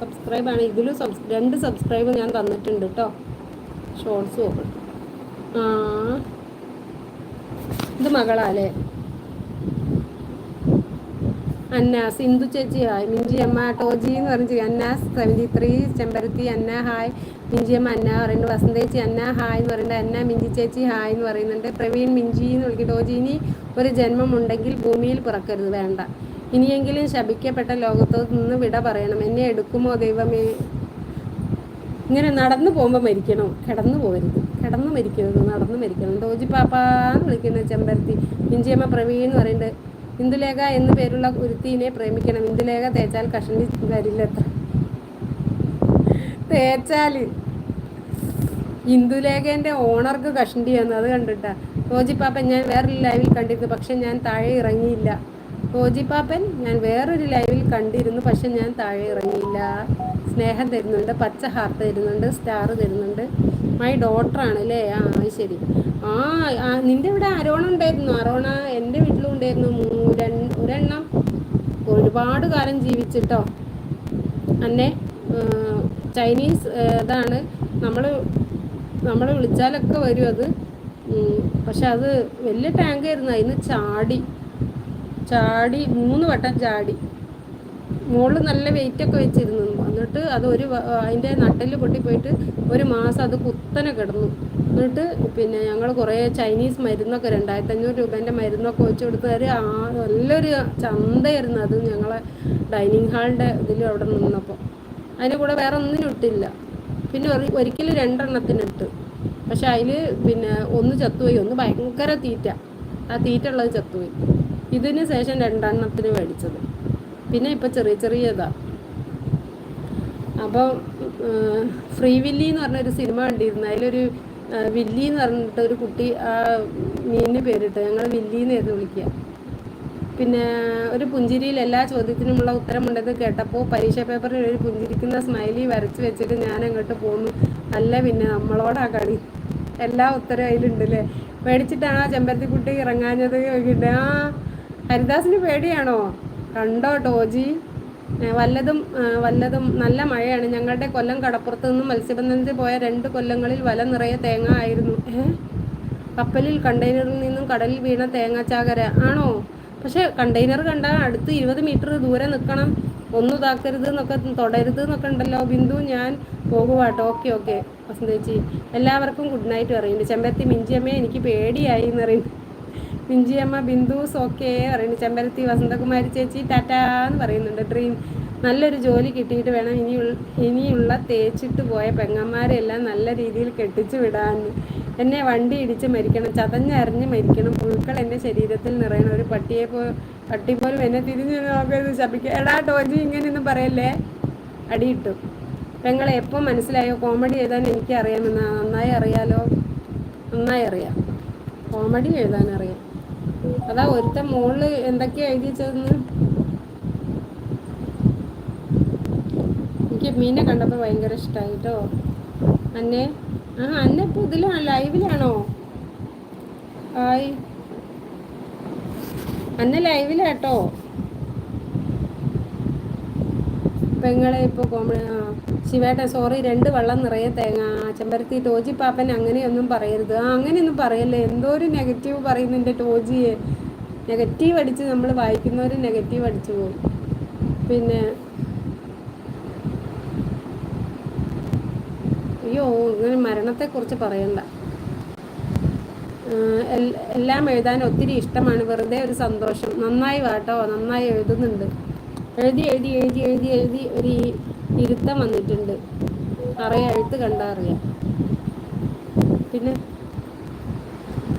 സബ്സ്ക്രൈബാണ്. ഇതിലും 2 സബ്സ്ക്രൈബ് ഞാൻ തന്നിട്ടുണ്ട് കേട്ടോ. ഷോർട്സ് നോക്കണം. ആ ഇത് മകളാല്ലേ? അന്നാസ്, സിന്ധു ചേച്ചി ഹായ്. മിഞ്ചിയമ്മ ടോജി എന്ന് പറഞ്ഞ് അന്നാസ് 73, ചെമ്പരത്തി അന്ന ഹായ്. മിഞ്ചിയമ്മ അന്ന പറയുന്നുണ്ട്. വസന്തേച്ചി അന്ന ഹായ് എന്ന് പറയുന്നുണ്ട്. അന്ന മിഞ്ചി ചേച്ചി ഹായ് എന്ന് പറയുന്നുണ്ട്. പ്രവീൺ മിഞ്ചി എന്ന് വിളിക്കും. ടോജി, ഇനി ഒരു ജന്മം ഉണ്ടെങ്കിൽ ഭൂമിയിൽ പിറക്കരുത്, വേണ്ട. ഇനിയെങ്കിലും ശപിക്കപ്പെട്ട ലോകത്ത് നിന്ന് വിട പറയണം. എന്നെ എടുക്കുമോ ദൈവമേ? ഇങ്ങനെ നടന്നു പോകുമ്പോൾ മരിക്കണം, കിടന്നു പോകരുത്. കിടന്നു മരിക്കരുത്, നടന്നു മരിക്കണം. ടോജി പാപ്പാന്ന് വിളിക്കുന്നത് ചെമ്പരത്തി. മിഞ്ചിയമ്മ പ്രവീൺ എന്ന് പറയുന്നുണ്ട്. ഇന്ദുലേഖ എന്നു പേരുള്ള ഒരുത്തീനെ പ്രേമിക്കണം. ഇന്ദുലേഖ തേച്ചാൽ കഷണ്ടി വരില്ല. എത്ര തേച്ചാൽ ഇന്ദുലേഖേൻ്റെ ഓണർക്ക് കഷണ്ടി വന്നു, അത് കണ്ടിട്ടാ. ടോജിപ്പാപ്പൻ ഞാൻ വേറൊരു ലൈവിൽ കണ്ടിരുന്നു, പക്ഷെ ഞാൻ താഴെ ഇറങ്ങിയില്ല. ടോജിപ്പാപ്പൻ ഞാൻ വേറൊരു ലൈവിൽ കണ്ടിരുന്നു, പക്ഷെ ഞാൻ താഴെ ഇറങ്ങിയില്ല. സ്നേഹം തരുന്നുണ്ട്, പച്ച ഹാർട്ട് തരുന്നുണ്ട്, സ്റ്റാർ തരുന്നുണ്ട്. മൈ ഡോട്ടറാണ് അല്ലേ? ആ ശരി. നിൻ്റെ ഇവിടെ അരോണ ഉണ്ടായിരുന്നു. അരോണ എൻ്റെ വീട്ടിലും ഉണ്ടായിരുന്നു. ഒരെണ്ണം ഒരുപാട് കാലം ജീവിച്ചിട്ടോ. അന്നെ ചൈനീസ് ഇതാണ്. നമ്മൾ വിളിച്ചാലൊക്കെ വരും അത്. പക്ഷെ അത് വലിയ ടാങ്കായിരുന്നു. അതിന് ചാടി 3 വട്ടം ചാടി. മുകളിൽ നല്ല വെയിറ്റൊക്കെ വെച്ചിരുന്നു. എന്നിട്ട് അത് അതിൻ്റെ നട്ടെല്ല് പൊട്ടിപ്പോയിട്ട് 1 മാസം അത് കുത്തനെ കിടന്നു. എന്നിട്ട് പിന്നെ ഞങ്ങൾ കുറേ ചൈനീസ് മരുന്നൊക്കെ 2500 രൂപേൻ്റെ മരുന്നൊക്കെ വെച്ച് കൊടുത്തവർ നല്ലൊരു ചന്തയായിരുന്നു അത്. ഞങ്ങളെ ഡൈനിങ് ഹാളിൻ്റെ ഇതിൽ അവിടെ നിന്നപ്പോൾ അതിൻ്റെ കൂടെ വേറെ ഒന്നിനും ഇട്ടില്ല. പിന്നെ ഒരിക്കലും 2 എണ്ണത്തിനിട്ട്. പക്ഷെ അതിൽ പിന്നെ ഒന്ന് ചത്തുപോയി, ഒന്ന് ഭയങ്കര തീറ്റ. ആ തീറ്റ ഉള്ളത് ചത്തുപോയി. ഇതിന് ശേഷം 2 എണ്ണത്തിന് മേടിച്ചത്. പിന്നെ ഇപ്പം ചെറിയ ഇതാ. അപ്പോൾ ഫ്രീ വില്ലി എന്ന് പറഞ്ഞൊരു സിനിമ കണ്ടിരുന്നു. അതിലൊരു വില്ലി എന്ന് പറഞ്ഞിട്ട് ഒരു കുട്ടി ആ മീനിന് പേരിട്ട് ഞങ്ങൾ വില്ലിന്നായിരുന്നു വിളിക്കുക. പിന്നെ ഒരു പുഞ്ചിരിയിൽ എല്ലാ ചോദ്യത്തിനുമുള്ള ഉത്തരമുണ്ടെന്ന് കേട്ടപ്പോൾ പരീക്ഷാ പേപ്പറിൽ ഒരു പുഞ്ചിരിക്കുന്ന സ്മൈലി വരച്ച് വെച്ചിട്ട് ഞാൻ അങ്ങോട്ട് പോന്നു. അല്ല പിന്നെ നമ്മളോടാ കളി. എല്ലാ ഉത്തരം അതിലുണ്ടല്ലേ. പേടിച്ചിട്ടാണോ ചെമ്പരത്തിക്കുട്ടി ഇറങ്ങാഞ്ഞത് ചോദിക്കട്ടെ. ഹരിദാസിന് പേടിയാണോ? കണ്ടോ ടോജി? വല്ലതും നല്ല മഴയാണ്. ഞങ്ങളുടെ കൊല്ലം കടപ്പുറത്ത് നിന്നും മത്സ്യബന്ധനത്തിൽ പോയ 2 കൊല്ലങ്ങളിൽ വല നിറയെ തേങ്ങ ആയിരുന്നു. കപ്പലിൽ കണ്ടെയ്നറിൽ നിന്നും കടലിൽ വീണ തേങ്ങാച്ചാകര ആണോ? പക്ഷെ കണ്ടെയ്നർ കണ്ടാൽ അടുത്ത് 20 മീറ്റർ ദൂരെ നിൽക്കണം. ഒന്നും ഇതാക്കരുത് എന്നൊക്കെ, തൊടരുത് എന്നൊക്കെ ഉണ്ടല്ലോ. ബിന്ദു ഞാൻ പോകുവാട്ടോ. ഓക്കെ വസന്തേച്ചി. എല്ലാവർക്കും ഗുഡ് നൈറ്റ് പറയുന്നുണ്ട്. ചെമ്പരത്തി മിഞ്ചിയമ്മേ എനിക്ക് പേടിയായി എന്ന് പറയുന്നു. മിഞ്ചിയമ്മ ബിന്ദുസ് ഓക്കെ പറയുന്നു. ചെമ്പരത്തി വസന്തകുമാരി ചേച്ചി ടാറ്റാ എന്ന് പറയുന്നുണ്ട്. ഡ്രീം നല്ലൊരു ജോലി കിട്ടിയിട്ട് വേണം ഇനിയുള്ള തേച്ചിട്ട് പോയ പെങ്ങന്മാരെല്ലാം നല്ല രീതിയിൽ കെട്ടിച്ചു വിടാൻ. എന്നെ വണ്ടി ഇടിച്ച് മരിക്കണം, ചതഞ്ഞറിഞ്ഞ് മരിക്കണം, പുഴുക്കൾ എൻ്റെ ശരീരത്തിൽ നിറയണം. ഒരു പട്ടി പോലും എന്നെ തിരിഞ്ഞ് നോക്കരുത്, ശപിക്കുക. എടാ ടോജി ഇങ്ങനെയൊന്നും പറയല്ലേ, അടിയിട്ടു. പെങ്ങളെ എപ്പോൾ മനസ്സിലായോ കോമഡി എഴുതാൻ എനിക്ക് അറിയാമെന്ന്? നന്നായി അറിയാം. കോമഡി എഴുതാനറിയാം. അതാ ഒരുത്ത മോളിൽ എന്തൊക്കെയാണ് എഴുതി വെച്ചതെന്ന്. എനിക്ക് മീനെ കണ്ടപ്പോൾ ഭയങ്കര ഇഷ്ടമായി കേട്ടോ. അന്നെ ഇപ്പോൾ ഇതിലാണ്, ലൈവിലാണോ? അന്നെ ലൈവിലാട്ടോ പെങ്ങളെ. ഇപ്പോൾ കോമഡി ശിവേട്ട സോറി, 2 വള്ളം നിറയെ തേങ്ങ. ചെമ്പരത്തി ടോജി പാപ്പൻ അങ്ങനെയൊന്നും പറയരുത്. അങ്ങനെയൊന്നും പറയല്ലേ. എന്തോ ഒരു നെഗറ്റീവ് പറയുന്നുണ്ട് ടോജിയെ. നെഗറ്റീവ് അടിച്ച് നമ്മൾ വായിക്കുന്നവർ നെഗറ്റീവ് അടിച്ചു പോകും. പിന്നെ അയ്യോ, ഇങ്ങനെ മരണത്തെക്കുറിച്ച് പറയണ്ട. എല്ലാം എഴുതാൻ ഒത്തിരി ഇഷ്ടമാണ്, വെറുതെ ഒരു സന്തോഷം. നന്നായി വാട്ടോ, നന്നായി എഴുതുന്നുണ്ട്. എഴുതി ഒരു ഇരുത്തം വന്നിട്ടുണ്ട്. എഴുത്ത് കണ്ടാൽ അറിയാം. പിന്നെ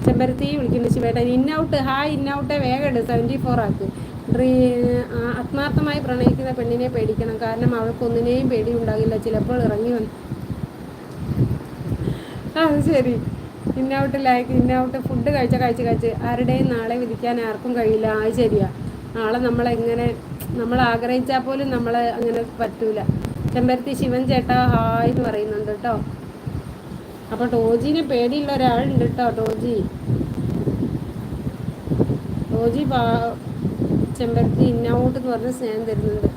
ചെമ്പരത്തി വിളിക്കുന്നുണ്ട്. ശിവേട്ടൻ ഇന്നൗട്ട് ഹായ്. ഇന്നൗട്ടെ വേഗം 74 ആക്ക്. ആത്മാർത്ഥമായി പ്രണയിക്കുന്ന പെണ്ണിനെ പേടിക്കണം, കാരണം അവൾക്കൊന്നിനെയും പേടിയുണ്ടാകില്ല. ചിലപ്പോൾ ഇറങ്ങി വന്നു. അത് ശരി. ഇന്നൗട്ട് ലൈക്ക്. ഇന്നൗട്ട് ഫുഡ് കഴിച്ച് ആരുടെയും നാളെ വിധിക്കാൻ ആർക്കും കഴിയില്ല. അത് ശരിയാ. നാളെ നമ്മൾ ആഗ്രഹിച്ചാൽ പോലും നമ്മളെ അങ്ങനെ പറ്റൂല. ചെമ്പരത്തി ശിവൻ ചേട്ടാ ഹായ് എന്ന് പറയുന്നുണ്ട് കേട്ടോ. അപ്പോൾ ടോജിനെ പേടിയുള്ള ഒരാളുണ്ട് കേട്ടോ. ടോജി ചെമ്പരത്തി ഇന്നൗട്ട് എന്ന് പറഞ്ഞ് സ്നേഹം തരുന്നുണ്ട്.